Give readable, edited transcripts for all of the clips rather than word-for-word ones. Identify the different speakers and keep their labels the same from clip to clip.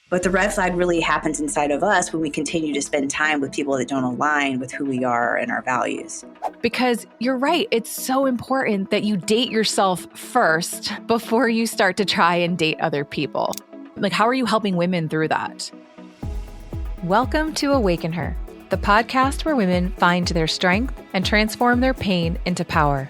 Speaker 1: But the red flag really happens inside of us when we continue to spend time with people that don't align with who we are and our values.
Speaker 2: Because you're right. It's so important that you date yourself first before you start to try and date other people. Like, how are you helping women through that? Welcome to Awaken Her, the podcast where women find their strength and transform their pain into power.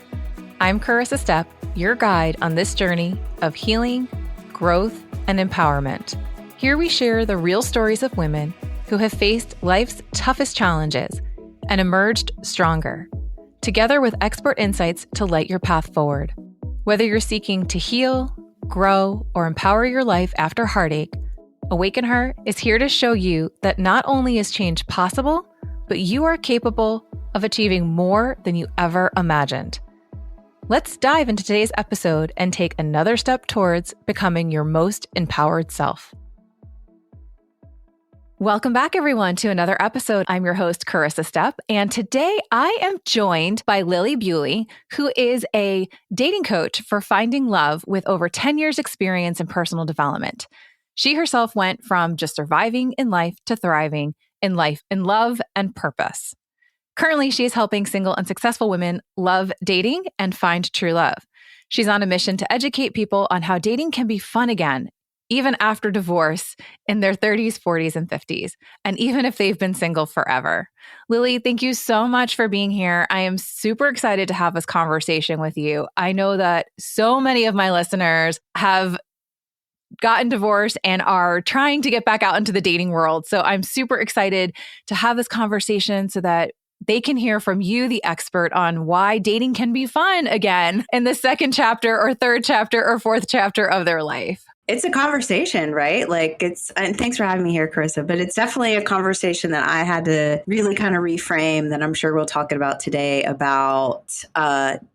Speaker 2: I'm Carissa Stepp, your guide on this journey of healing, growth, and empowerment. Here we share the real stories of women who have faced life's toughest challenges and emerged stronger, together with expert insights to light your path forward. Whether you're seeking to heal, grow, or empower your life after heartache, Awaken Her is here to show you that not only is change possible, but you are capable of achieving more than you ever imagined. Let's dive into today's episode and take another step towards becoming your most empowered self. Welcome back, everyone, to another episode. I'm your host, Carissa Stepp, and today I am joined by Lilli Bewley, who is a dating coach for finding love with over 10 years experience in personal development. She herself went from just surviving in life to thriving in life, in love and purpose. Currently, she is helping single and successful women love dating and find true love. She's on a mission to educate people on how dating can be fun again, even after divorce in their 30s, 40s, and 50s, and even if they've been single forever. Lilli, thank you so much for being here. I am super excited to have this conversation with you. I know that so many of my listeners have gotten divorced and are trying to get back out into the dating world. So I'm super excited to have this conversation so that they can hear from you, the expert, on why dating can be fun again in the second chapter or third chapter or fourth chapter of their life.
Speaker 1: It's a conversation, right? And thanks for having me here, Carissa, but it's definitely a conversation that I had to really kind of reframe that I'm sure we'll talk about today about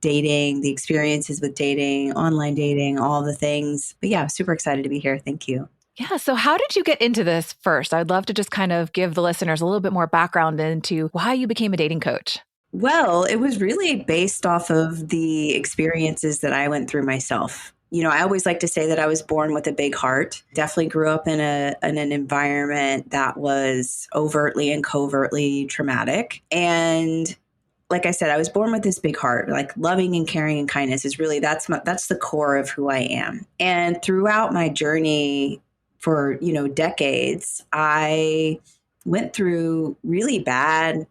Speaker 1: dating, the experiences with dating, online dating, all the things. But yeah, super excited to be here. Thank you.
Speaker 2: Yeah. So how did you get into this first? I'd love to just kind of give the listeners a little bit more background into why you became a dating coach.
Speaker 1: Well, it was really based off of the experiences that I went through myself. You know, I always like to say that I was born with a big heart. Definitely grew up in an environment that was overtly and covertly traumatic. And like I said, I was born with this big heart. Like, loving and caring and kindness is really, that's the core of who I am. And throughout my journey for, decades, I went through really bad,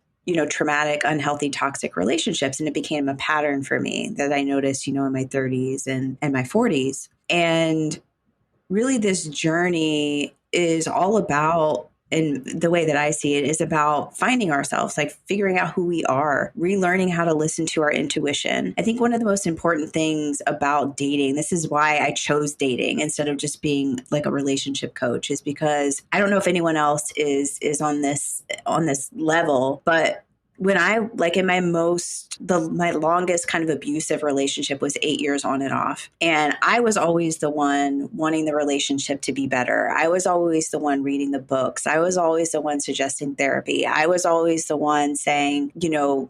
Speaker 1: traumatic, unhealthy, toxic relationships. And it became a pattern for me that I noticed, in my 30s and my 40s. And really this journey is all about, and the way that I see it is about finding ourselves, like figuring out who we are, relearning how to listen to our intuition. I think one of the most important things about dating, this is why I chose dating instead of just being like a relationship coach, is because I don't know if anyone else is on this level, but when I, like in my longest kind of abusive relationship was 8 years on and off. And I was always the one wanting the relationship to be better. I was always the one reading the books. I was always the one suggesting therapy. I was always the one saying,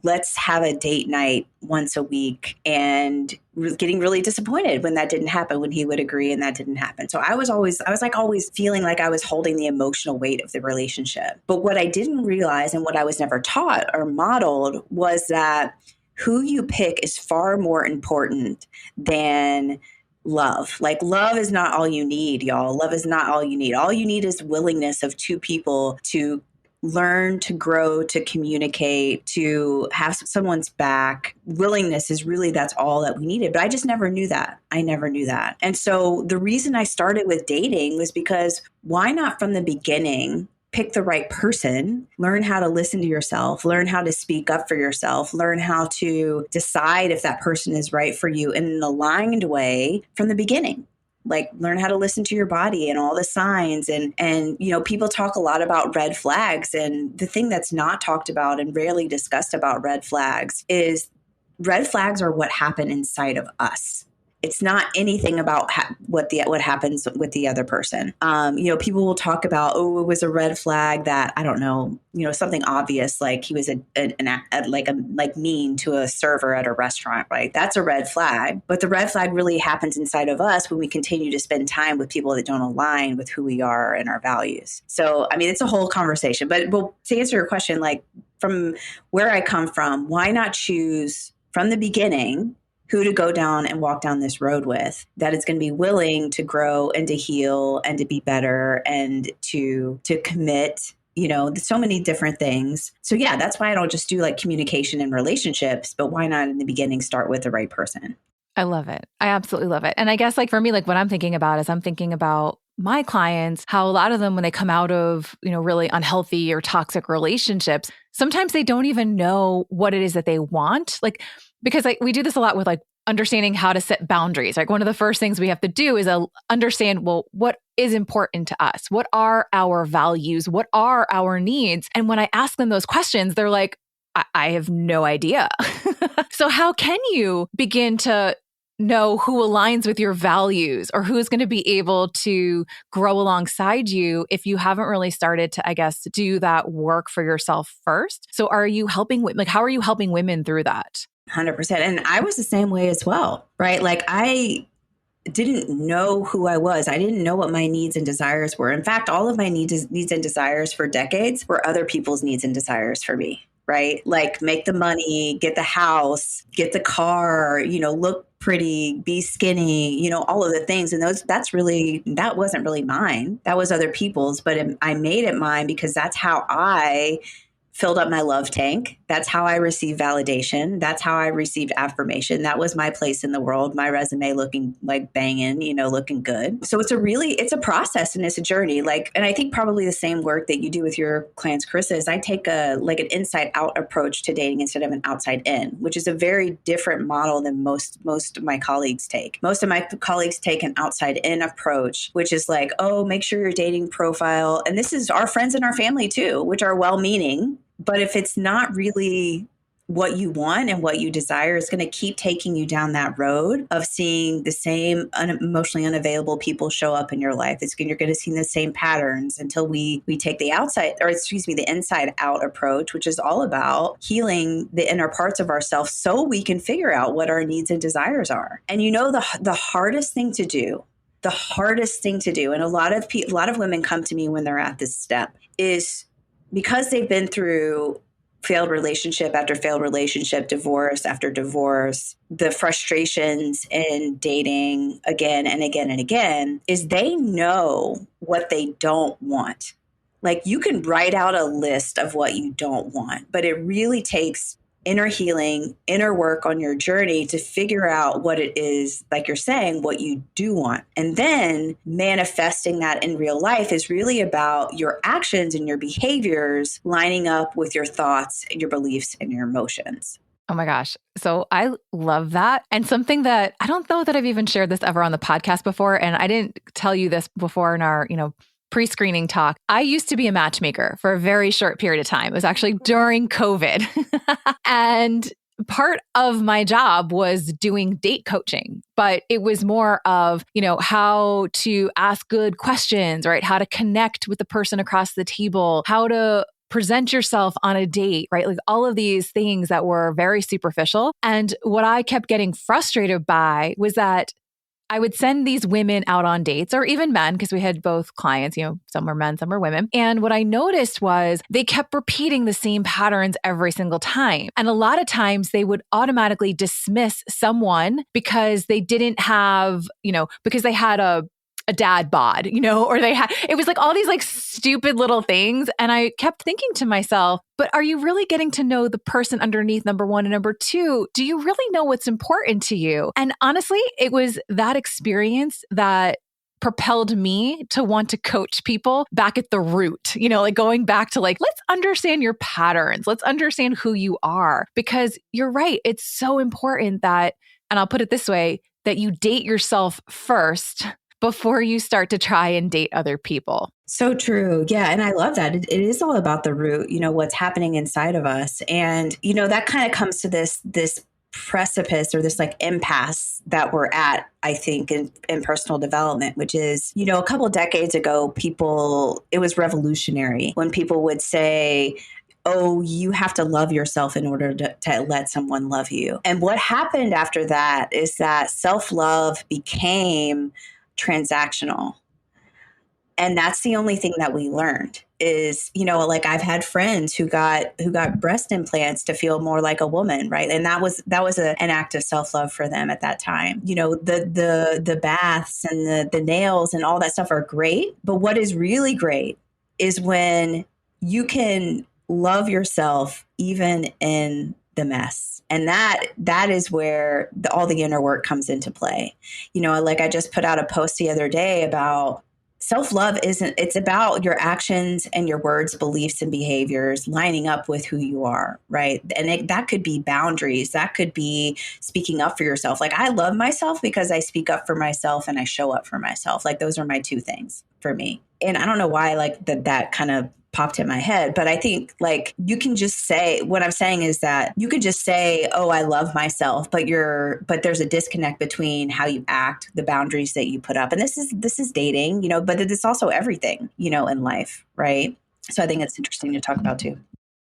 Speaker 1: let's have a date night once a week, and getting really disappointed when that didn't happen, when he would agree and that didn't happen. So I was always feeling like I was holding the emotional weight of the relationship. But what I didn't realize, and what I was never taught or modeled, was that who you pick is far more important than love. Like, love is not all you need, y'all. Love is not all you need. All you need is willingness of two people to learn, to grow, to communicate, to have someone's back. Willingness is really, that's all that we needed. But I just never knew that. I never knew that. And so the reason I started with dating was because why not from the beginning pick the right person, learn how to listen to yourself, learn how to speak up for yourself, learn how to decide if that person is right for you in an aligned way from the beginning. Like, learn how to listen to your body and all the signs. And people talk a lot about red flags. And the thing that's not talked about and rarely discussed about red flags is red flags are what happen inside of us. It's not anything about what happens with the other person. People will talk about, oh, it was a red flag that, I don't know, something obvious, like he was like mean to a server at a restaurant, right? That's a red flag. But the red flag really happens inside of us when we continue to spend time with people that don't align with who we are and our values. So, I mean, it's a whole conversation. But to answer your question, like from where I come from, why not choose from the beginning who to go down and walk down this road with, that is going to be willing to grow and to heal and to be better and to commit, so many different things. So yeah, that's why I don't just do like communication and relationships, but why not in the beginning start with the right person?
Speaker 2: I love it. I absolutely love it. And I guess like for me, like what I'm thinking about is I'm thinking about my clients, how a lot of them, when they come out of, really unhealthy or toxic relationships, sometimes they don't even know what it is that they want. Like, because we do this a lot with like understanding how to set boundaries. Like one of the first things we have to do is understand, well, what is important to us? What are our values? What are our needs? And when I ask them those questions, they're like, I have no idea. So how can you begin to know who aligns with your values or who's going to be able to grow alongside you if you haven't really started to, I guess, do that work for yourself first? So are you helping, like, how are you helping women through that?
Speaker 1: 100%. And I was the same way as well, right? Like I didn't know who I was. I didn't know what my needs and desires were. In fact, all of my needs and desires for decades were other people's needs and desires for me, right? Like make the money, get the house, get the car, look pretty, be skinny, all of the things. And that wasn't really mine. That was other people's, but I made it mine because that's how I filled up my love tank. That's how I received validation. That's how I received affirmation. That was my place in the world, my resume looking like banging, looking good. So it's a process and it's a journey. And I think probably the same work that you do with your clients, Carissa, is I take an inside out approach to dating instead of an outside in, which is a very different model than most of my colleagues take. Most of my colleagues take an outside in approach, which is like, oh, make sure your dating profile, and this is our friends and our family too, which are well-meaning. But if it's not really what you want and what you desire, it's going to keep taking you down that road of seeing the same emotionally unavailable people show up in your life. You're going to see the same patterns until we take the inside out approach, which is all about healing the inner parts of ourselves so we can figure out what our needs and desires are. And the hardest thing to do, and a lot of women come to me when they're at this step, is because they've been through failed relationship after failed relationship, divorce after divorce, the frustrations in dating again and again and again, is they know what they don't want. Like you can write out a list of what you don't want, but it really takes inner healing, inner work on your journey to figure out what it is, like you're saying, what you do want. And then manifesting that in real life is really about your actions and your behaviors lining up with your thoughts, your beliefs, and your emotions.
Speaker 2: Oh my gosh. So I love that. And something that I don't know that I've even shared this ever on the podcast before. And I didn't tell you this before in our, pre-screening talk. I used to be a matchmaker for a very short period of time. It was actually during COVID. And part of my job was doing date coaching, but it was more of, how to ask good questions, right? How to connect with the person across the table, how to present yourself on a date, right? Like all of these things that were very superficial. And what I kept getting frustrated by was that I would send these women out on dates, or even men, because we had both clients, some were men, some were women. And what I noticed was they kept repeating the same patterns every single time. And a lot of times they would automatically dismiss someone because they didn't have, because they had a dad bod, or it was like all these like stupid little things. And I kept thinking to myself, but are you really getting to know the person underneath, number one? And number two, do you really know what's important to you? And honestly, it was that experience that propelled me to want to coach people back at the root, like going back to like, let's understand your patterns. Let's understand who you are, because you're right. It's so important that, and I'll put it this way, that you date yourself first before you start to try and date other people.
Speaker 1: So true. Yeah. And I love that. It is all about the root, what's happening inside of us. And, that kind of comes to this precipice or this like impasse that we're at, I think, in personal development, which is, a couple of decades ago, it was revolutionary when people would say, oh, you have to love yourself in order to let someone love you. And what happened after that is that self-love became transactional. And that's the only thing that we learned is, like I've had friends who got breast implants to feel more like a woman, right? And that was an act of self-love for them at that time. The baths and the nails and all that stuff are great, but what is really great is when you can love yourself even in the mess. And that is where all the inner work comes into play. Like I just put out a post the other day about self-love it's about your actions and your words, beliefs, and behaviors lining up with who you are, right? And that could be boundaries. That could be speaking up for yourself. Like I love myself because I speak up for myself and I show up for myself. Like those are my two things for me. And I don't know why like that kind of popped in my head, but I think like you can just say, what I'm saying is that you could just say, oh, I love myself, but there's a disconnect between how you act, the boundaries that you put up. And this is dating, but it's also everything, in life. Right. So I think it's interesting to talk about too.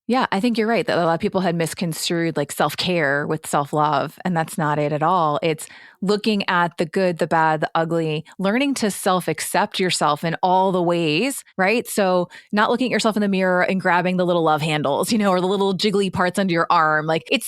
Speaker 2: Yeah, I think you're right that a lot of people had misconstrued like self-care with self-love, and that's not it at all. It's looking at the good, the bad, the ugly, learning to self-accept yourself in all the ways, right? So not looking at yourself in the mirror and grabbing the little love handles, or the little jiggly parts under your arm. Like it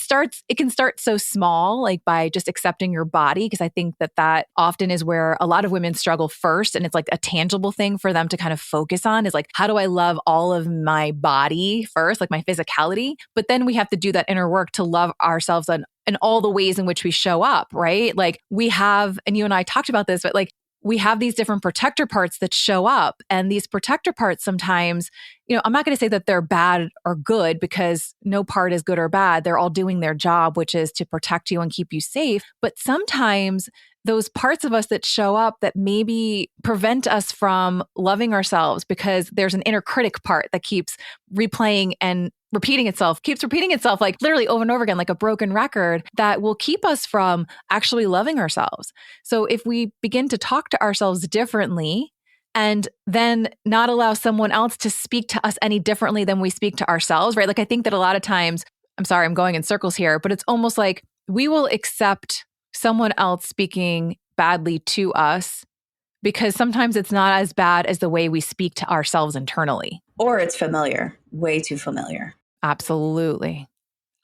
Speaker 2: can start so small, like by just accepting your body, because I think that often is where a lot of women struggle first. And it's like a tangible thing for them to kind of focus on is like, how do I love all of my body first, like my physicality? But then we have to do that inner work to love ourselves in all the ways in which we show up, right? Like we have, and you and I talked about this, but like we have these different protector parts that show up. And these protector parts sometimes, I'm not going to say that they're bad or good because no part is good or bad. They're all doing their job, which is to protect you and keep you safe. But sometimes those parts of us that show up that maybe prevent us from loving ourselves because there's an inner critic part that keeps replaying and keeps repeating itself like literally over and over again, like a broken record that will keep us from actually loving ourselves. So if we begin to talk to ourselves differently and then not allow someone else to speak to us any differently than we speak to ourselves, right? Like I think that a lot of times, I'm sorry, I'm going in circles here, but it's almost like we will accept someone else speaking badly to us because sometimes it's not as bad as the way we speak to ourselves internally.
Speaker 1: Or it's familiar, way too familiar.
Speaker 2: Absolutely.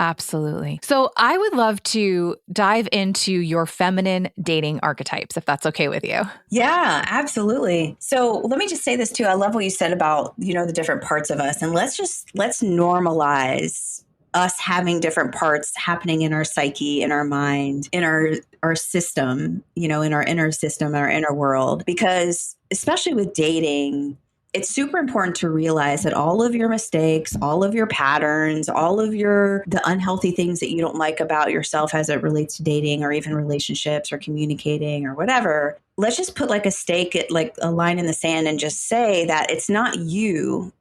Speaker 2: Absolutely. So I would love to dive into your feminine dating archetypes, if that's okay with you.
Speaker 1: Yeah, absolutely. So let me just say this too. I love what you said about, the different parts of us. And let's normalize us having different parts happening in our psyche, in our mind, in our system, in our inner system, our inner world. Because especially with dating, it's super important to realize that all of your mistakes, all of your patterns, all of the unhealthy things that you don't like about yourself as it relates to dating or even relationships or communicating or whatever, let's just put like a stake, like a line in the sand and just say that it's not you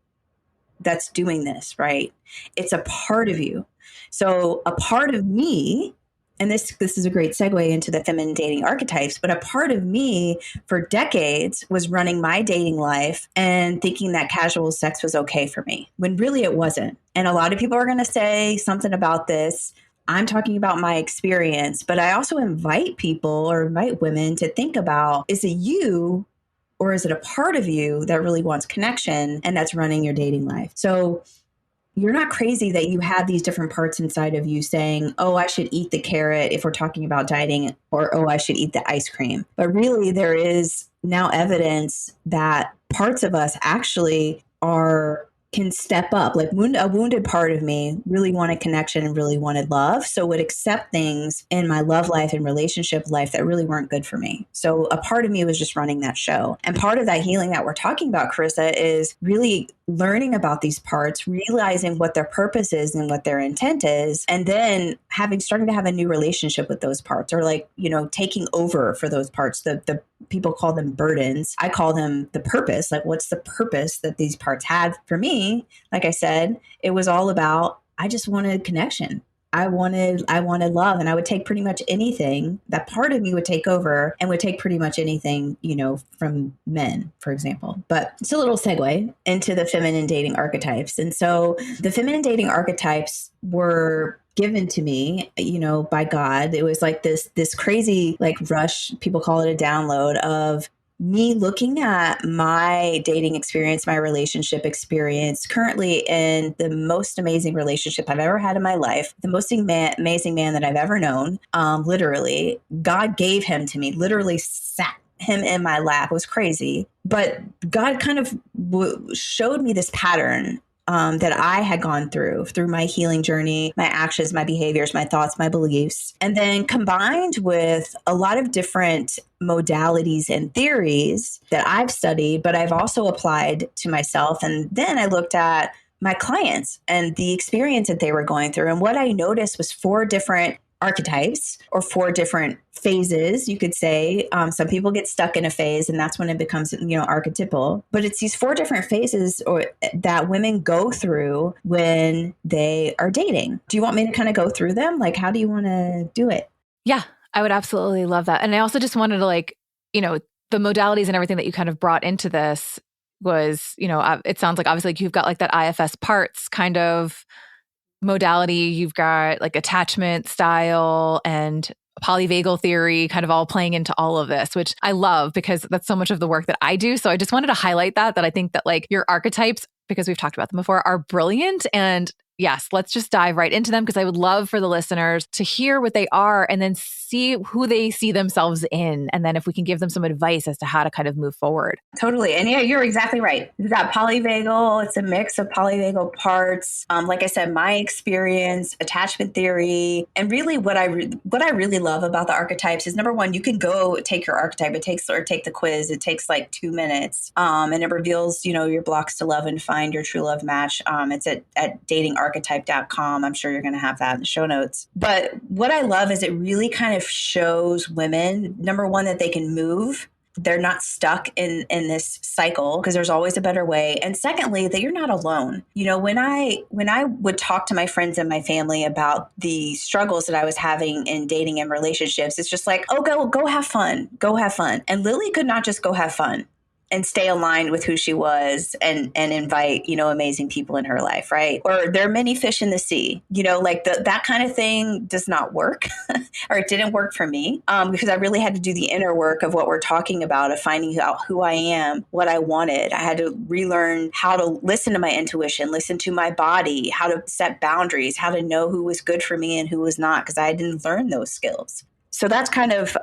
Speaker 1: that's doing this, right? It's a part of you. So a part of me, and this is a great segue into the feminine dating archetypes, but a part of me for decades was running my dating life and thinking that casual sex was okay for me, when really it wasn't. And a lot of people are going to say something about this. I'm talking about my experience, but I also invite women to think about, is it you or is it a part of you that really wants connection and that's running your dating life? So you're not crazy that you have these different parts inside of you saying, oh, I should eat the carrot if we're talking about dieting, or, oh, I should eat the ice cream. But really, there is now evidence that parts of us actually can step up. Like a wounded part of me really wanted connection and really wanted love. So would accept things in my love life and relationship life that really weren't good for me. So a part of me was just running that show. And part of that healing that we're talking about, Carissa, is really learning about these parts, realizing what their purpose is and what their intent is, and then starting to have a new relationship with those parts, or like, taking over for those parts. The people call them burdens. I call them the purpose. Like, what's the purpose that these parts had for me? Like I said, it was all about, I just wanted connection. I wanted love, and I would take pretty much anything. That part of me would take over and would take pretty much anything, from men, for example. But it's a little segue into the feminine dating archetypes. And so the feminine dating archetypes were given to me, by God. It was like this crazy like rush, people call it a download of me looking at my dating experience, my relationship experience, currently in the most amazing relationship I've ever had in my life, the most amazing man that I've ever known. Literally, God gave him to me, literally sat him in my lap. It was crazy. But God kind of showed me this pattern that I had gone through my healing journey, my actions, my behaviors, my thoughts, my beliefs, and then combined with a lot of different modalities and theories that I've studied, but I've also applied to myself. And then I looked at my clients and the experience that they were going through. And what I noticed was 4 different archetypes or 4 different phases, you could say. Some people get stuck in a phase, and that's when it becomes, archetypal. But it's these 4 different phases that women go through when they are dating. Do you want me to kind of go through them? Like, how do you want to do it?
Speaker 2: Yeah, I would absolutely love that. And I also just wanted to the modalities and everything that you kind of brought into this was, it sounds like obviously like you've got like that IFS parts kind of modality, you've got like attachment style and polyvagal theory kind of all playing into all of this, which I love because that's so much of the work that I do. So I just wanted to highlight that I think that like your archetypes, because we've talked about them before, are brilliant. And yes, let's just dive right into them because I would love for the listeners to hear what they are and then see who they see themselves in. And then if we can give them some advice as to how to kind of move forward.
Speaker 1: Totally. And yeah, you're exactly right. You've got polyvagal. It's a mix of polyvagal parts. Like I said, my experience, attachment theory, and really what I really love about the archetypes is, number one, you can go take your archetype. Take the quiz. It takes like 2 minutes. And it reveals, your blocks to love and find your true love match. It's at datingarchetype.com. I'm sure you're going to have that in the show notes. But what I love is it really kind of shows women, number one, that they can move. They're not stuck in this cycle because there's always a better way. And secondly, that you're not alone. When I would talk to my friends and my family about the struggles that I was having in dating and relationships, it's just like, oh, go have fun. Go have fun. And Lilli could not just go have fun and stay aligned with who she was and invite, amazing people in her life, right? Or there are many fish in the sea, like that kind of thing does not work or it didn't work for me because I really had to do the inner work of what we're talking about, of finding out who I am, what I wanted. I had to relearn how to listen to my intuition, listen to my body, how to set boundaries, how to know who was good for me and who was not, because I didn't learn those skills. So that's kind of,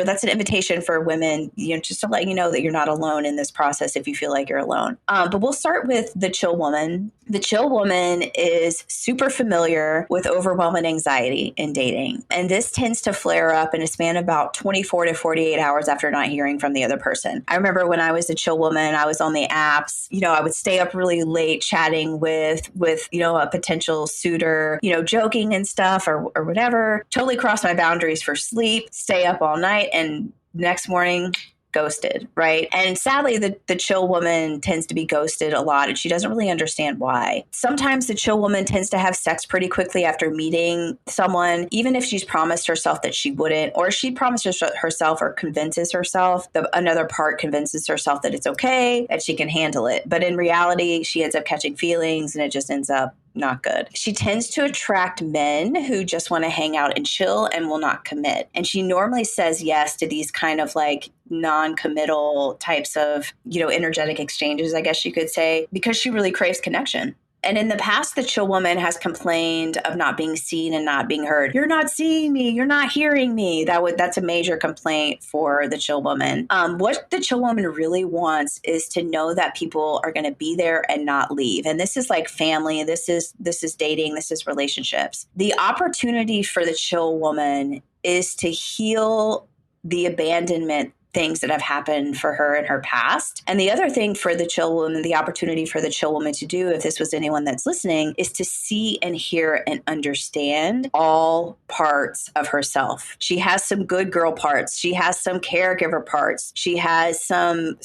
Speaker 1: that's an invitation for women, just to let you know that you're not alone in this process if you feel like you're alone. But we'll start with the chill woman. The chill woman is super familiar with overwhelming anxiety in dating. And this tends to flare up in a span of about 24 to 48 hours after not hearing from the other person. I remember when I was a chill woman, I was on the apps, I would stay up really late chatting with a potential suitor, joking and stuff or whatever, totally cross my boundaries for sleep, stay up all night. And next morning, ghosted, right? And sadly, the chill woman tends to be ghosted a lot, and she doesn't really understand why. Sometimes the chill woman tends to have sex pretty quickly after meeting someone, even if she's promised herself that she wouldn't, or she promises herself or convinces herself, another part convinces herself that it's okay, that she can handle it. But in reality, she ends up catching feelings, and it just ends up not good. She tends to attract men who just want to hang out and chill and will not commit. And she normally says yes to these kind of like non-committal types of, energetic exchanges, I guess you could say, because she really craves connection. And in the past, the chill woman has complained of not being seen and not being heard. You're not seeing me. You're not hearing me. That's a major complaint for the chill woman. What the chill woman really wants is to know that people are going to be there and not leave. And this is like family. This is dating. This is relationships. The opportunity for the chill woman is to heal the abandonment things that have happened for her in her past. And the other thing for the chill woman, the opportunity for the chill woman to do, if this was anyone that's listening, is to see and hear and understand all parts of herself. She has some good girl parts. She has some caregiver parts. She has some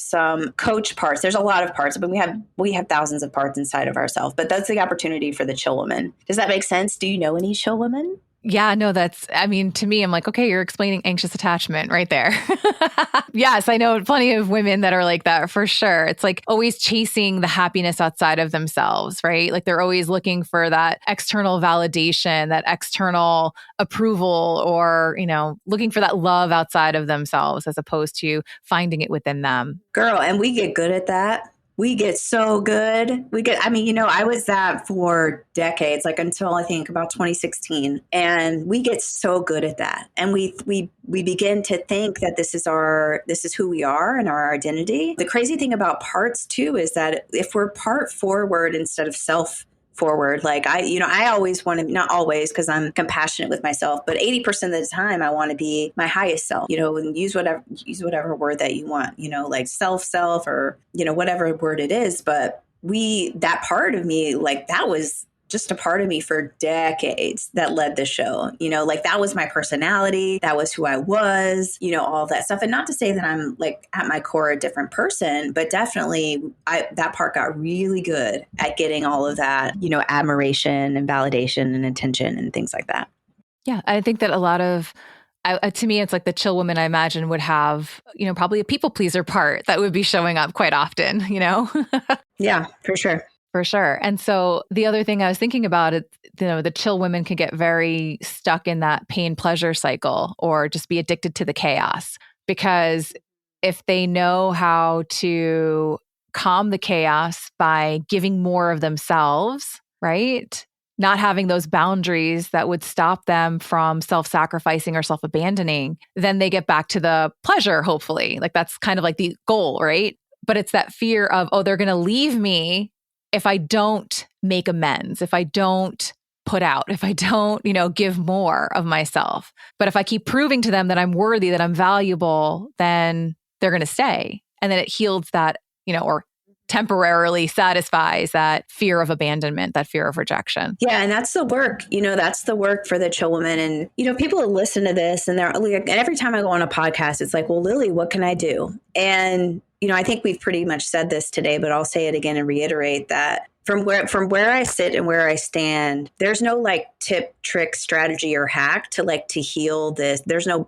Speaker 1: coach parts. There's a lot of parts, but we have thousands of parts inside of ourselves. But that's the opportunity for the chill woman. Does that make sense? Do you know any chill women?
Speaker 2: Yeah, no, to me, I'm like, okay, you're explaining anxious attachment right there. Yes, I know plenty of women that are like that for sure. It's like always chasing the happiness outside of themselves, right? Like they're always looking for that external validation, that external approval, or, looking for that love outside of themselves as opposed to finding it within them.
Speaker 1: Girl, and we get good at that. We get so good. I was that for decades, like until I think about 2016. And we get so good at that. And we begin to think that this is who we are and our identity. The crazy thing about parts too is that if we're part forward instead of self forward, like I always want to, not always because I'm compassionate with myself, but 80% of the time I want to be my highest self, and use whatever word that you want, like self or, whatever word it is. But that part of me, like that was just a part of me for decades that led the show, like that was my personality. That was who I was, all that stuff. And not to say that I'm like at my core a different person, but definitely that part got really good at getting all of that, admiration and validation and attention and things like that.
Speaker 2: Yeah. I think that a lot of, to me, it's like the chill woman I imagine would have, probably a people pleaser part that would be showing up quite often,
Speaker 1: Yeah, for sure.
Speaker 2: For sure. And so the other thing I was thinking about is, the chill women can get very stuck in that pain pleasure cycle or just be addicted to the chaos. Because if they know how to calm the chaos by giving more of themselves, right? Not having those boundaries that would stop them from self-sacrificing or self-abandoning, then they get back to the pleasure, hopefully. Like that's kind of like the goal, right? But it's that fear of, they're going to leave me if I don't make amends, if I don't put out, if I don't, give more of myself. But if I keep proving to them that I'm worthy, that I'm valuable, then they're going to stay. And then it heals that, or temporarily satisfies that fear of abandonment, that fear of rejection.
Speaker 1: Yeah. And that's the work, that's the work for the chill woman. And, people listen to this and they're like, and every time I go on a podcast, it's like, well, Lilli, what can I do? And, I think we've pretty much said this today, but I'll say it again and reiterate that from where I sit and where I stand, there's no like tip, trick, strategy, or hack to heal this. There's no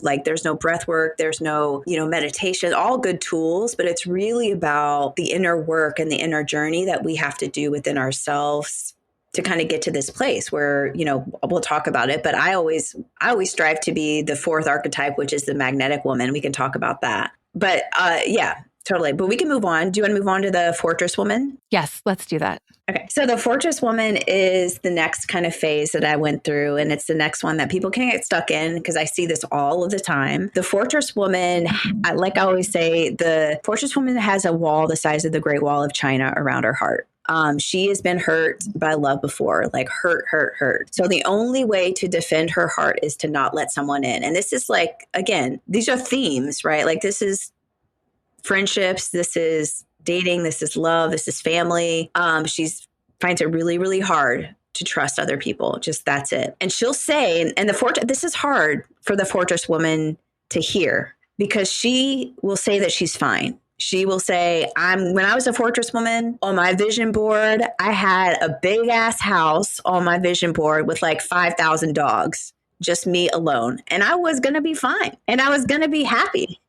Speaker 1: breath work. There's no, meditation, all good tools, but it's really about the inner work and the inner journey that we have to do within ourselves to kind of get to this place where, we'll talk about it, but I always strive to be the fourth archetype, which is the magnetic woman. We can talk about that. But yeah, totally. But we can move on. Do you want to move on to the fortress woman?
Speaker 2: Yes, let's do that.
Speaker 1: Okay. So the fortress woman is the next kind of phase that I went through. And it's the next one that people can get stuck in because I see this all of the time. The fortress woman, like I always say, the fortress woman has a wall the size of the Great Wall of China around her heart. She has been hurt by love before, like hurt. So the only way to defend her heart is to not let someone in. And this is like, again, these are themes, right? Like this is friendships, this is dating, this is love, this is family. She finds it really, really hard to trust other people. Just that's it. And she'll say, and this is hard for the fortress woman to hear because she will say that she's fine. She will say, when I was a fortress woman on my vision board, I had a big ass house on my vision board with like 5,000 dogs, just me alone. And I was going to be fine. And I was going to be happy.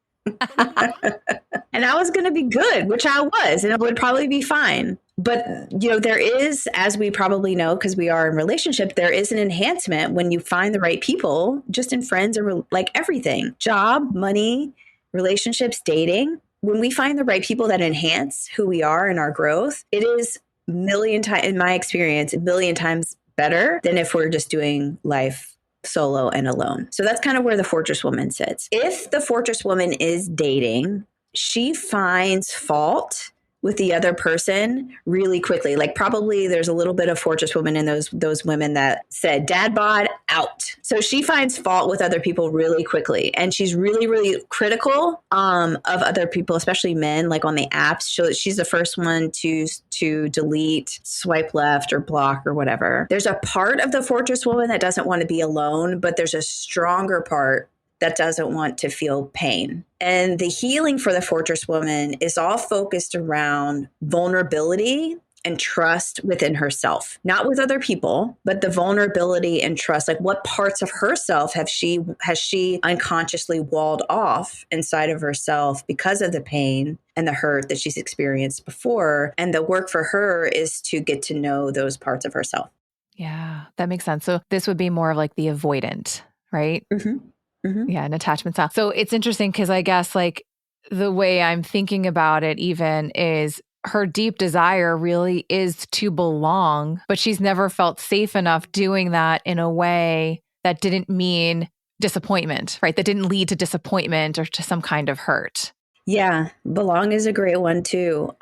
Speaker 1: And I was going to be good, which I was, and it would probably be fine. But, there is, as we probably know, because we are in relationship, there is an enhancement when you find the right people, just in friends or like everything, job, money, relationships, dating. When we find the right people that enhance who we are and our growth, it is in my experience, a million times better than if we're just doing life solo and alone. So that's kind of where the fortress woman sits. If the fortress woman is dating, she finds fault with the other person really quickly. Like probably there's a little bit of fortress woman in those women that said dad bod out. So she finds fault with other people really quickly, and she's really really critical of other people, especially men, like on the apps. She's the first one to delete, swipe left, or block or whatever. There's a part of the fortress woman that doesn't want to be alone, but there's a stronger part that doesn't want to feel pain. And the healing for the fortress woman is all focused around vulnerability and trust within herself, not with other people, but the vulnerability and trust. Like what parts of herself has she unconsciously walled off inside of herself because of the pain and the hurt that she's experienced before. And the work for her is to get to know those parts of herself.
Speaker 2: Yeah, that makes sense. So this would be more of like the avoidant, right?
Speaker 1: Mm-hmm. Mm-hmm.
Speaker 2: Yeah, an attachment style. So it's interesting because I guess like the way I'm thinking about it even is her deep desire really is to belong, but she's never felt safe enough doing that in a way that didn't mean disappointment, right? That didn't lead to disappointment or to some kind of hurt.
Speaker 1: Yeah, belong is a great one too.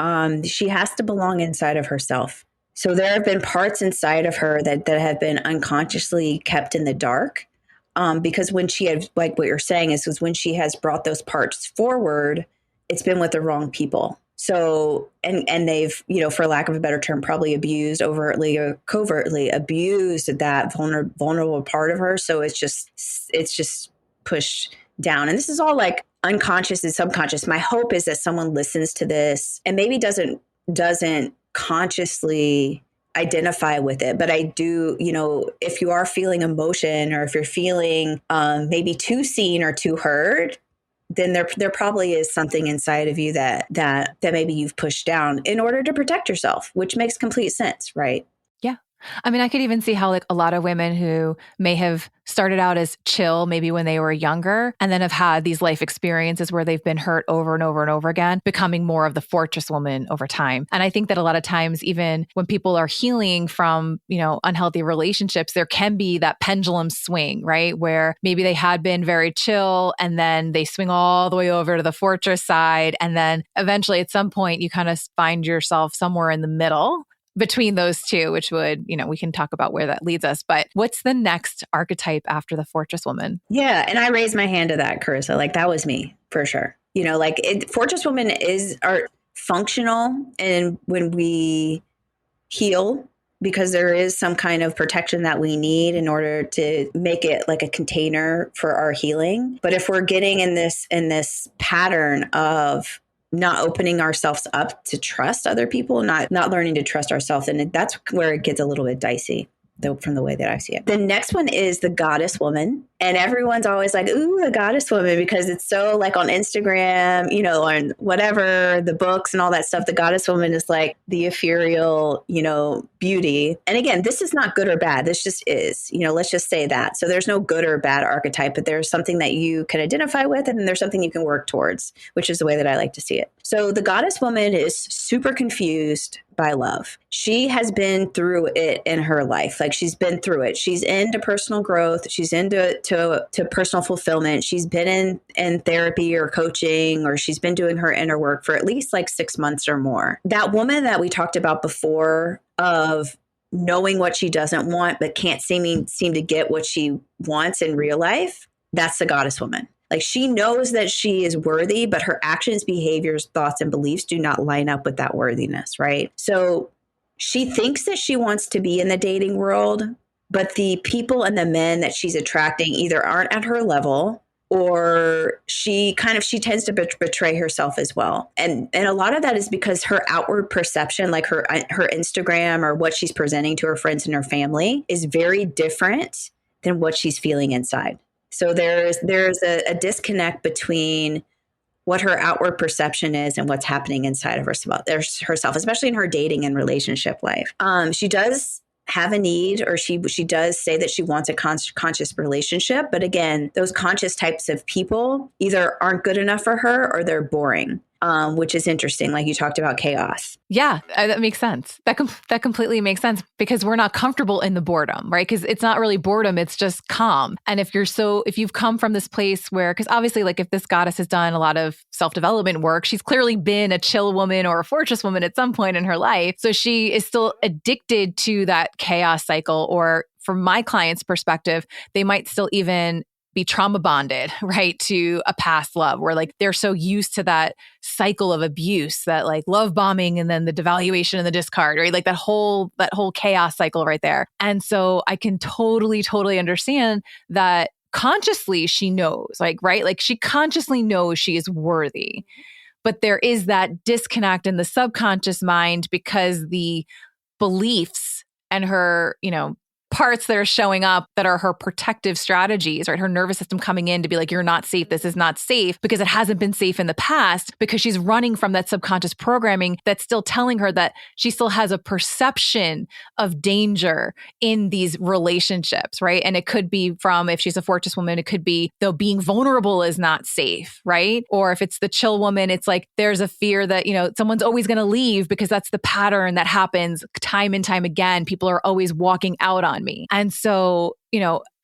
Speaker 1: She has to belong inside of herself. So there have been parts inside of her that have been unconsciously kept in the dark. Because when she had, like what you're saying is when she has brought those parts forward, it's been with the wrong people. So, and they've, for lack of a better term, probably abused overtly or covertly abused that vulnerable part of her. So it's just pushed down. And this is all like unconscious and subconscious. My hope is that someone listens to this and maybe doesn't consciously identify with it. But I do, if you are feeling emotion or if you're feeling maybe too seen or too heard, then there probably is something inside of you that maybe you've pushed down in order to protect yourself, which makes complete sense, right?
Speaker 2: Yeah. I mean, I could even see how like a lot of women who may have started out as chill, maybe when they were younger, and then have had these life experiences where they've been hurt over and over and over again, becoming more of the fortress woman over time. And I think that a lot of times, even when people are healing from, unhealthy relationships, there can be that pendulum swing, right? Where maybe they had been very chill and then they swing all the way over to the fortress side. And then eventually at some point, you kind of find yourself somewhere in the middle between those two, which would, we can talk about where that leads us. But what's the next archetype after the fortress woman?
Speaker 1: Yeah. And I raised my hand to that, Carissa. Like that was me for sure. Fortress woman are functional. And when we heal, because there is some kind of protection that we need in order to make it like a container for our healing. But if we're getting in this pattern of not opening ourselves up to trust other people, not learning to trust ourselves. And that's where it gets a little bit dicey, though, from the way that I see it. The next one is the goddess woman. And everyone's always like, ooh, the goddess woman, because it's so like on Instagram, on whatever, the books and all that stuff. The goddess woman is like the ethereal, beauty. And again, this is not good or bad. This just is, let's just say that. So there's no good or bad archetype, but there's something that you can identify with, and then there's something you can work towards, which is the way that I like to see it. So the goddess woman is super confused by love. She has been through it in her life. Like she's been through it. She's into personal growth. She's into personal fulfillment. She's been in therapy or coaching, or she's been doing her inner work for at least like 6 months or more. That woman that we talked about before of knowing what she doesn't want, but can't seem to get what she wants in real life, that's the goddess woman. Like she knows that she is worthy, but her actions, behaviors, thoughts, and beliefs do not line up with that worthiness, right? So she thinks that she wants to be in the dating world, but the people and the men that she's attracting either aren't at her level, or she tends to betray herself as well. And a lot of that is because her outward perception, like her Instagram or what she's presenting to her friends and her family, is very different than what she's feeling inside. So there's a disconnect between what her outward perception is and what's happening inside of herself, especially in her dating and relationship life. She does have a need, or she does say that she wants a conscious relationship. But again, those conscious types of people either aren't good enough for her or they're boring. which is interesting. Like you talked about chaos.
Speaker 2: Yeah, that makes sense. That completely makes sense because we're not comfortable in the boredom, right? Because it's not really boredom, it's just calm. And if you've come from this place where, because obviously, like if this goddess has done a lot of self-development work, she's clearly been a chill woman or a fortress woman at some point in her life. So she is still addicted to that chaos cycle. Or from my client's perspective, they might still even be trauma bonded, right, to a past love where like they're so used to that cycle of abuse, that like love bombing and then the devaluation and the discard, right? Like that whole chaos cycle right there. And so I can totally understand that consciously she knows, like, right? Like she consciously knows she is worthy. But there is that disconnect in the subconscious mind because the beliefs and her, parts that are showing up that are her protective strategies, right? Her nervous system coming in to be like, you're not safe. This is not safe because it hasn't been safe in the past, because she's running from that subconscious programming that's still telling her that she still has a perception of danger in these relationships, right? And it could be from, if she's a fortress woman, it could be though being vulnerable is not safe, right? Or if it's the chill woman, it's like there's a fear that, someone's always going to leave because that's the pattern that happens time and time again. People are always walking out on me. And so,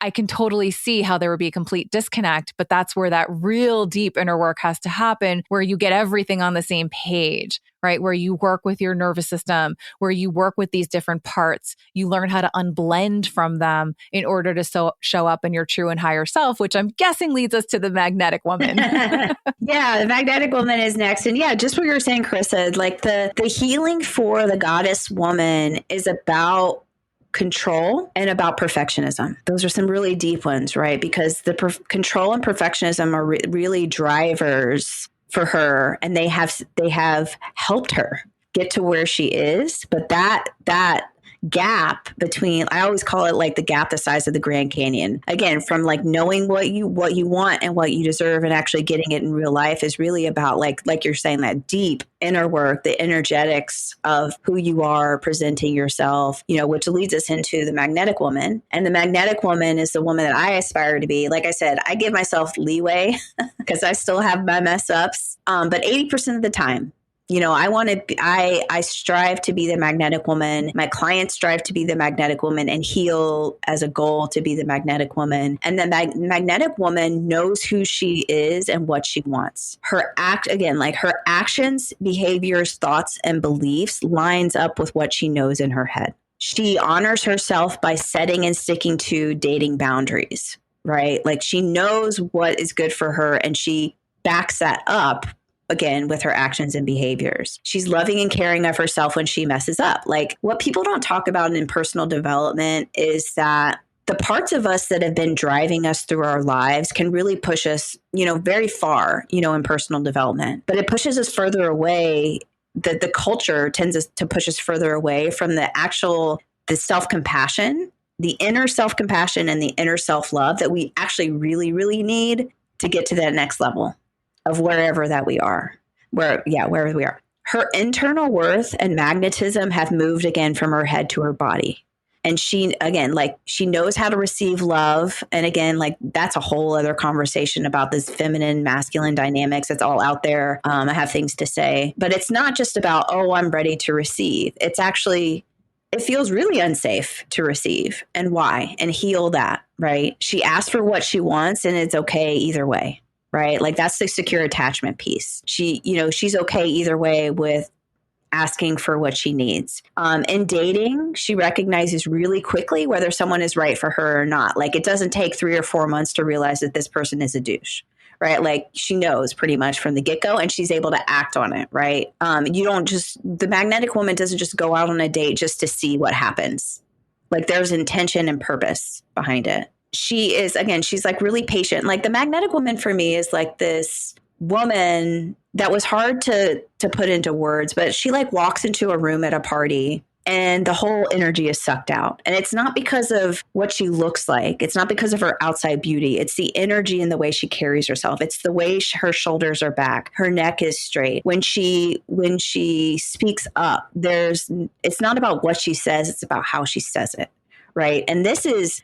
Speaker 2: I can totally see how there would be a complete disconnect, but that's where that real deep inner work has to happen, where you get everything on the same page, right? Where you work with your nervous system, where you work with these different parts, you learn how to unblend from them in order to show up in your true and higher self, which I'm guessing leads us to the magnetic woman.
Speaker 1: Yeah, the magnetic woman is next. And yeah, just what you were saying, Carissa, like the healing for the goddess woman is about control and about perfectionism. Those are some really deep ones, right? Because the control and perfectionism are really drivers for her, and they have helped her get to where she is. But that gap between, I always call it like the gap the size of the Grand Canyon. Again, from like knowing what you want and what you deserve and actually getting it in real life is really about like you're saying, that deep inner work, the energetics of who you are, presenting yourself, which leads us into the magnetic woman. And the magnetic woman is the woman that I aspire to be. Like I said, I give myself leeway because I still have my mess ups. But 80% of the time, I strive to be the magnetic woman. My clients strive to be the magnetic woman and heal as a goal to be the magnetic woman. And the magnetic woman knows who she is and what she wants. Her actions, behaviors, thoughts, and beliefs lines up with what she knows in her head. She honors herself by setting and sticking to dating boundaries, right? Like she knows what is good for her and she backs that up, again, with her actions and behaviors. She's loving and caring of herself when she messes up. Like what people don't talk about in personal development is that the parts of us that have been driving us through our lives can really push us, very far, in personal development. But it pushes us further away. The culture tends to push us further away from the self-compassion, the inner self-compassion and the inner self-love that we actually really, really need to get to that next level of wherever we are. Her internal worth and magnetism have moved again from her head to her body. And she knows how to receive love. And again, that's a whole other conversation about this feminine, masculine dynamics. It's all out there. I have things to say, but it's not just about, I'm ready to receive. It's actually, it feels really unsafe to receive, and why, and heal that, right? She asks for what she wants and it's okay either way. Right? Like that's the secure attachment piece. She's okay either way with asking for what she needs. In dating, she recognizes really quickly whether someone is right for her or not. Like it doesn't take 3 or 4 months to realize that this person is a douche, right? Like she knows pretty much from the get-go and she's able to act on it, right? The magnetic woman doesn't just go out on a date just to see what happens. Like there's intention and purpose behind it. She's like really patient. Like the magnetic woman for me is like this woman that was hard to put into words, but she like walks into a room at a party and the whole energy is sucked out. And it's not because of what she looks like. It's not because of her outside beauty. It's the energy and the way she carries herself. It's the way her shoulders are back. Her neck is straight. When she speaks up, it's not about what she says. It's about how she says it. Right. And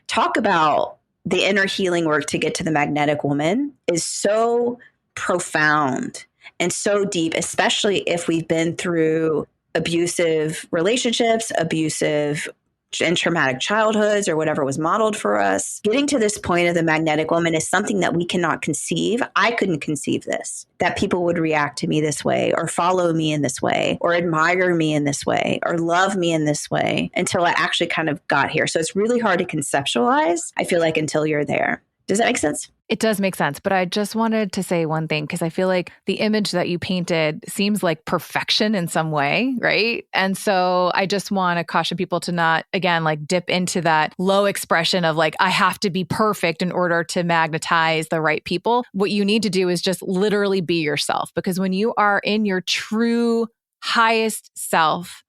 Speaker 1: talk about the inner healing work to get to the magnetic woman is so profound. and so deep, especially if we've been through abusive relationships, abusive and traumatic childhoods, or whatever was modeled for us. Getting to this point of the magnetic woman is something that we cannot conceive. I couldn't conceive this, that people would react to me this way, or follow me in this way, or admire me in this way, or love me in this way, until I actually kind of got here. So it's really hard to conceptualize, I feel like, until you're there. Does that make sense?
Speaker 2: It does make sense. But I just wanted to say one thing, because I feel like the image that you painted seems like perfection in some way, right? And so I just want to caution people to not, again, like dip into that low expression of like, I have to be perfect in order to magnetize the right people. What you need to do is just literally be yourself, because when you are in your true highest self,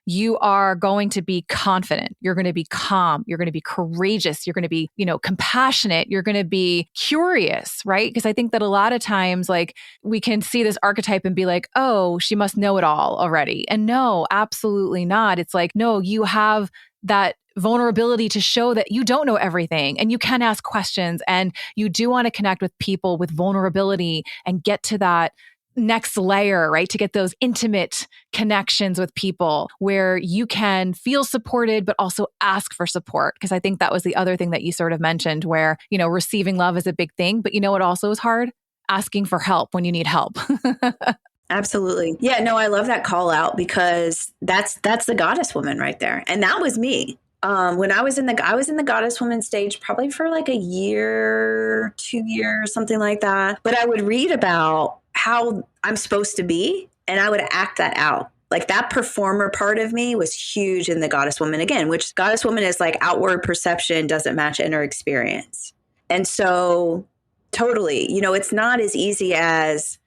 Speaker 2: you are going to be confident. You're going to be calm. You're going to be courageous. You're going to be, compassionate. You're going to be curious, right? Because I think that a lot of times, like, we can see this archetype and be like, oh, she must know it all already. And no, absolutely not. It's like, no, you have that vulnerability to show that you don't know everything, and you can ask questions, and you do want to connect with people with vulnerability and get to that next layer, right? To get those intimate connections with people where you can feel supported, but also ask for support. Because I think that was the other thing that you sort of mentioned, where, receiving love is a big thing, but what also is hard? Asking for help when you need help.
Speaker 1: Absolutely. Yeah, no, I love that call out, because that's the goddess woman right there. And that was me. When I was in the goddess woman stage, probably for like a year, 2 years, something like that. But I would read about how I'm supposed to be, and I would act that out. Like, that performer part of me was huge in the goddess woman, again, which goddess woman is like outward perception doesn't match inner experience. And so totally, it's not as easy as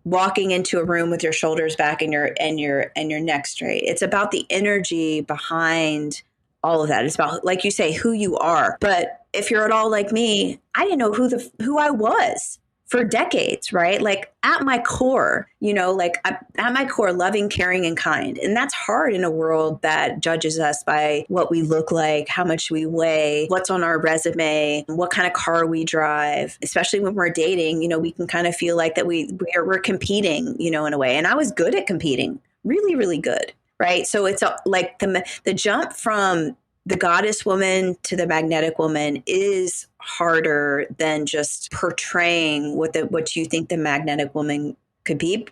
Speaker 1: walking into a room with your shoulders back and your neck straight. It's about the energy behind all of that. It's about, like you say, who you are. But if you're at all like me, I didn't know who I was for decades, right? Like, at my core, at my core, loving, caring, and kind. And that's hard in a world that judges us by what we look like, how much we weigh, what's on our resume, what kind of car we drive. Especially when we're dating, we can kind of feel like that we're competing, in a way. And I was good at competing, really, really good, right? So it's like the jump from the goddess woman to the magnetic woman is harder than just portraying what you think the magnetic woman could be.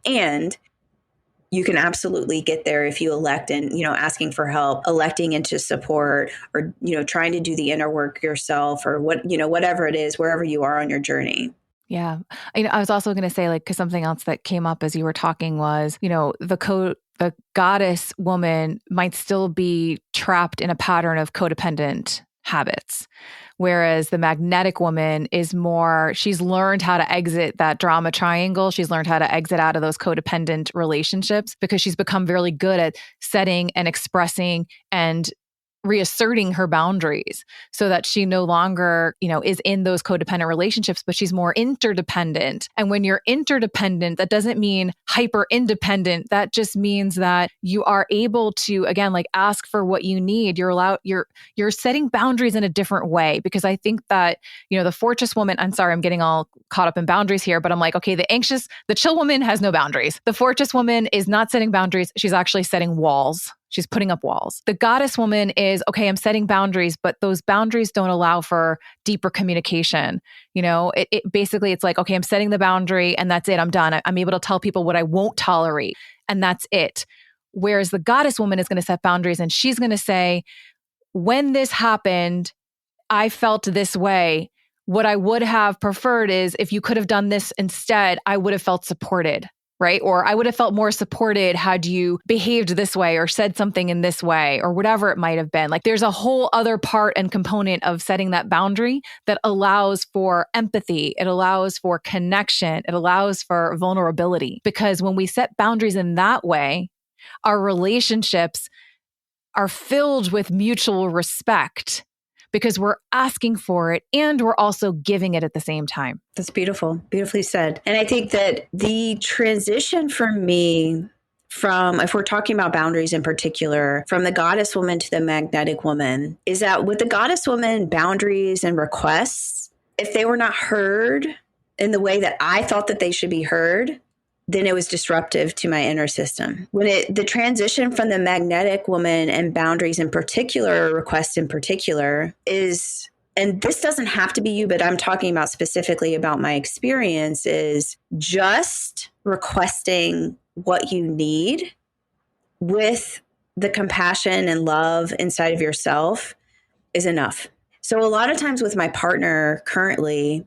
Speaker 1: And you can absolutely get there if you elect, and, asking for help, electing into support, or, trying to do the inner work yourself, or whatever it is, wherever you are on your journey.
Speaker 2: Yeah. I was also going to say, like, because something else that came up as you were talking was, the goddess woman might still be trapped in a pattern of codependent habits. Whereas the magnetic woman is more, she's learned how to exit that drama triangle. She's learned how to exit out of those codependent relationships, because she's become really good at setting and expressing and reasserting her boundaries, so that she no longer, is in those codependent relationships, but she's more interdependent. And when you're interdependent, that doesn't mean hyper independent. That just means that you are able to, again, like, ask for what you need. You're setting boundaries in a different way, because I think that, the fortress woman, I'm sorry, I'm getting all caught up in boundaries here, but I'm like, okay, the chill woman has no boundaries. The fortress woman is not setting boundaries. She's actually setting walls. She's putting up walls. The goddess woman is, okay, I'm setting boundaries, but those boundaries don't allow for deeper communication. Basically, it's like, okay, I'm setting the boundary and that's it. I'm done. I'm able to tell people what I won't tolerate, and that's it. Whereas the goddess woman is going to set boundaries, and she's going to say, when this happened, I felt this way. What I would have preferred is, if you could have done this instead, I would have felt supported. Right? Or I would have felt more supported had you behaved this way, or said something in this way, or whatever it might have been. Like, there's a whole other part and component of setting that boundary that allows for empathy. It allows for connection. It allows for vulnerability. Because when we set boundaries in that way, our relationships are filled with mutual respect, because we're asking for it and we're also giving it at the same time.
Speaker 1: That's beautiful. Beautifully said. And I think that the transition for me from, if we're talking about boundaries in particular, from the goddess woman to the magnetic woman, is that with the goddess woman, boundaries and requests, if they were not heard in the way that I thought that they should be heard, then it was disruptive to my inner system. The transition from the magnetic woman and boundaries in particular, requests in particular, is, and this doesn't have to be you, but I'm talking about specifically about my experience, is just requesting what you need with the compassion and love inside of yourself is enough. So a lot of times with my partner currently,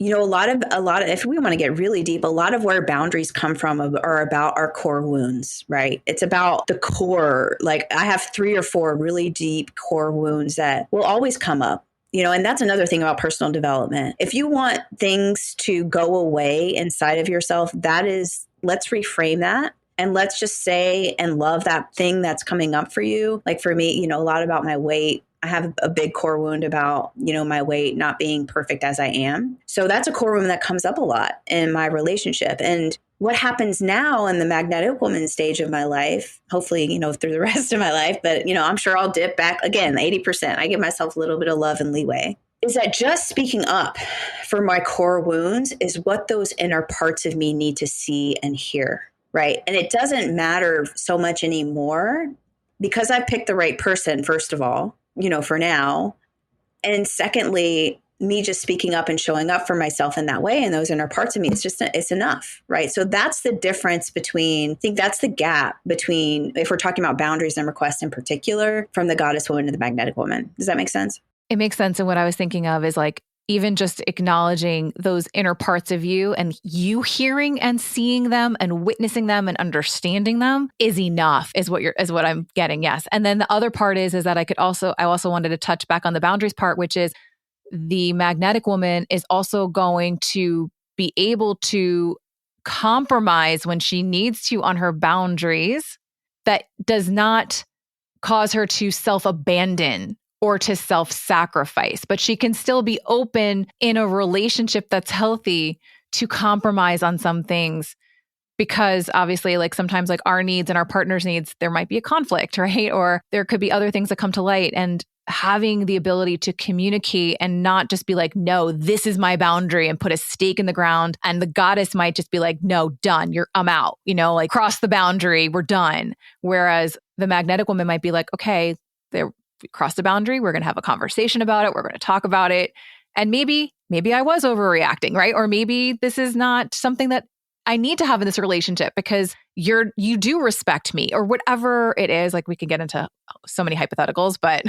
Speaker 1: a lot of, if we want to get really deep, a lot of where boundaries come from are about our core wounds, right? It's about the core. Like I have 3 or 4 really deep core wounds that will always come up, and that's another thing about personal development. If you want things to go away inside of yourself, let's reframe that. And let's just say and love that thing that's coming up for you. Like for me, a lot about my weight. I have a big core wound about, my weight not being perfect as I am. So that's a core wound that comes up a lot in my relationship. And what happens now in the magnetic woman stage of my life, hopefully, through the rest of my life, but, I'm sure I'll dip back again, 80%. I give myself a little bit of love and leeway. Is that just speaking up for my core wounds is what those inner parts of me need to see and hear, right? And it doesn't matter so much anymore because I picked the right person, first of all, for now. And secondly, me just speaking up and showing up for myself in that way and those inner parts of me, it's enough, right? So that's the difference I think that's the gap between, if we're talking about boundaries and requests in particular, from the goddess woman to the magnetic woman. Does that make sense?
Speaker 2: It makes sense. And what I was thinking of is like, even just acknowledging those inner parts of you and you hearing and seeing them and witnessing them and understanding them is enough, is what I'm getting. Yes. And then the other part is that I also wanted to touch back on the boundaries part, which is the magnetic woman is also going to be able to compromise when she needs to on her boundaries. That does not cause her to self-abandon or to self-sacrifice, but she can still be open in a relationship that's healthy to compromise on some things, because obviously like sometimes like our needs and our partner's needs, there might be a conflict, right? Or there could be other things that come to light, and having the ability to communicate and not just be like, no, this is my boundary, and put a stake in the ground. And the goddess might just be like, no, done. I'm out, like cross the boundary, we're done. Whereas the magnetic woman might be like, okay, we crossed the boundary. We're going to have a conversation about it. We're going to talk about it. And maybe I was overreacting, right? Or maybe this is not something that I need to have in this relationship because you do respect me, or whatever it is. Like we can get into so many hypotheticals, but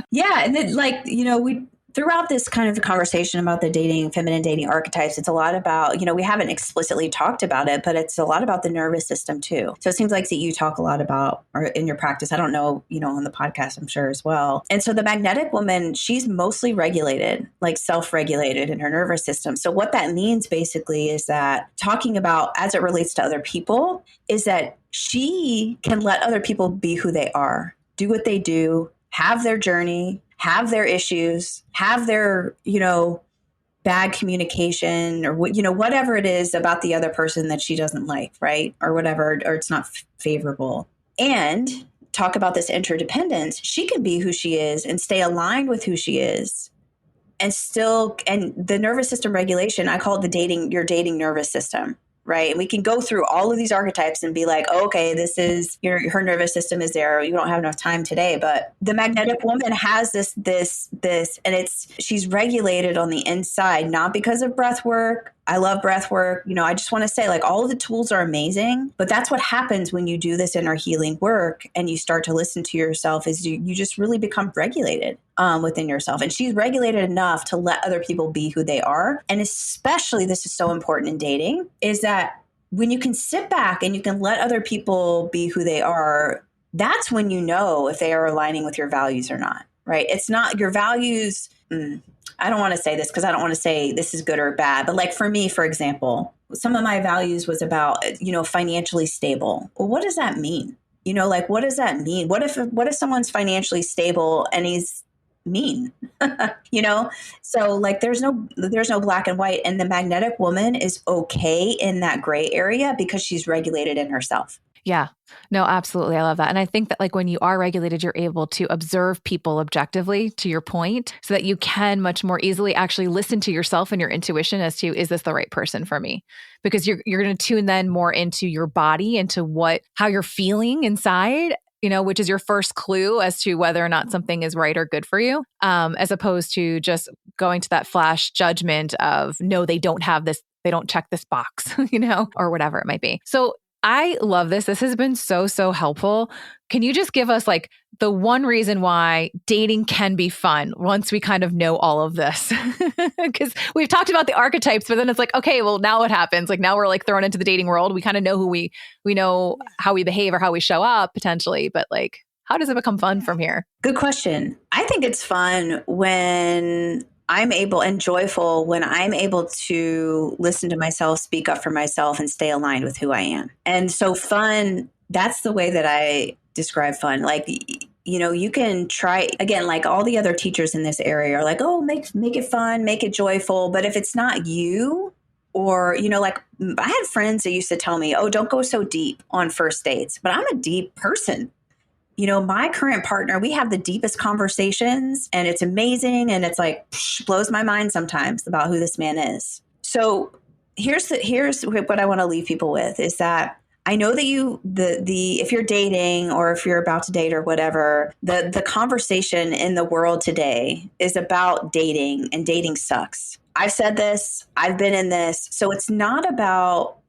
Speaker 1: yeah. And then we throughout this kind of conversation about the feminine dating archetypes, it's a lot about, we haven't explicitly talked about it, but it's a lot about the nervous system too. So it seems like that you talk a lot about, or in your practice, I don't know, on the podcast, I'm sure as well. And so the magnetic woman, she's mostly regulated, like self-regulated in her nervous system. So what that means basically is that talking about as it relates to other people is that she can let other people be who they are, do what they do, have their journey, have their issues, have their, bad communication or, whatever it is about the other person that she doesn't like, right? Or whatever, or it's not favorable. And talk about this interdependence. She can be who she is and stay aligned with who she is. And the nervous system regulation, I call it your dating nervous system. Right. And we can go through all of these archetypes and be like, oh, okay, this is her nervous system is there. You don't have enough time today. But the magnetic woman has this, and she's regulated on the inside, not because of breath work. I love breath work. I just want to say like all of the tools are amazing, but that's what happens when you do this inner healing work and you start to listen to yourself is you just really become regulated within yourself. And she's regulated enough to let other people be who they are. And especially this is so important in dating is that when you can sit back and you can let other people be who they are, that's when you know if they are aligning with your values or not, right? It's not your values. I don't want to say this because I don't want to say this is good or bad, but like for me, for example, some of my values was about, financially stable. Well, what does that mean? What does that mean? What if someone's financially stable and he's mean? So like there's no black and white, and the magnetic woman is okay in that gray area because she's regulated in herself.
Speaker 2: Yeah. No, absolutely. I love that. And I think that like when you are regulated, you're able to observe people objectively, to your point, so that you can much more easily actually listen to yourself and your intuition as to, is this the right person for me? Because you're going to tune then more into your body, into how you're feeling inside, which is your first clue as to whether or not something is right or good for you, as opposed to just going to that flash judgment of, no, they don't have this, they don't check this box, or whatever it might be. So I love this. This has been so, so helpful. Can you just give us like the one reason why dating can be fun once we kind of know all of this? Because we've talked about the archetypes, but then it's like, okay, well, now what happens? Like now we're like thrown into the dating world. We kind of know who we know how we behave or how we show up potentially, but like, how does it become fun from here?
Speaker 1: Good question. I think it's fun when I'm able and joyful when I'm able to listen to myself, speak up for myself, and stay aligned with who I am. And so fun, that's the way that I describe fun. Like, you can try, again, like all the other teachers in this area are like, oh, make it fun, make it joyful. But if it's not you, or, like I had friends that used to tell me, oh, don't go so deep on first dates. But I'm a deep person. My current partner, we have the deepest conversations and it's amazing. And it's like, blows my mind sometimes about who this man is. So here's what I want to leave people with is that I know that if you're dating or if you're about to date or whatever, the conversation in the world today is about dating, and dating sucks. I've said this, I've been in this. So it's not about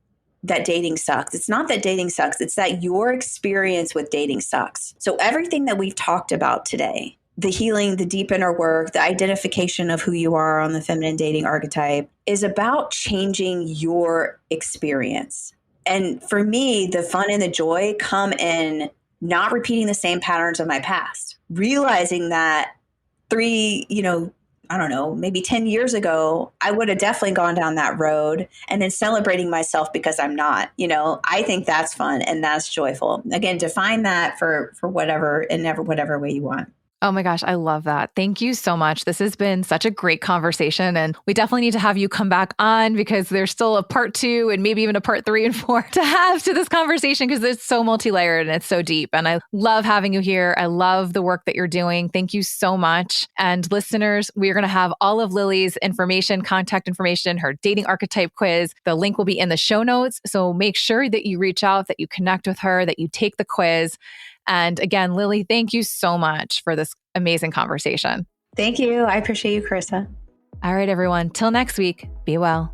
Speaker 1: that dating sucks. It's not that dating sucks. It's that your experience with dating sucks. So everything that we've talked about today, the healing, the deep inner work, the identification of who you are on the feminine dating archetype, is about changing your experience. And for me, the fun and the joy come in not repeating the same patterns of my past, realizing that I don't know, maybe 10 years ago, I would have definitely gone down that road, and then celebrating myself because I'm not, I think that's fun and that's joyful. Again, define that for whatever and never whatever way you want.
Speaker 2: Oh my gosh, I love that. Thank you so much. This has been such a great conversation, and we definitely need to have you come back on because there's still a part 2 and maybe even a part 3 and 4 to have to this conversation because it's so multi-layered and it's so deep. And I love having you here. I love the work that you're doing. Thank you so much. And listeners, we're going to have all of Lilli's information, contact information, her dating archetype quiz. The link will be in the show notes. So make sure that you reach out, that you connect with her, that you take the quiz. And again, Lilli, thank you so much for this amazing conversation.
Speaker 1: Thank you. I appreciate you, Carissa.
Speaker 2: All right, everyone. Till next week, be well.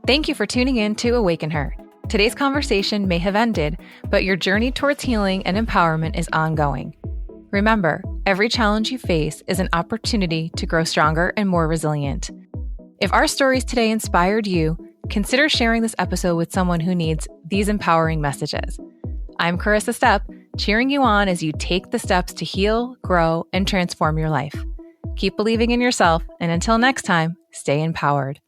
Speaker 2: Thank you for tuning in to Awaken Her. Today's conversation may have ended, but your journey towards healing and empowerment is ongoing. Remember, every challenge you face is an opportunity to grow stronger and more resilient. If our stories today inspired you, consider sharing this episode with someone who needs these empowering messages. I'm Carissa Stepp, cheering you on as you take the steps to heal, grow, and transform your life. Keep believing in yourself, and until next time, stay empowered.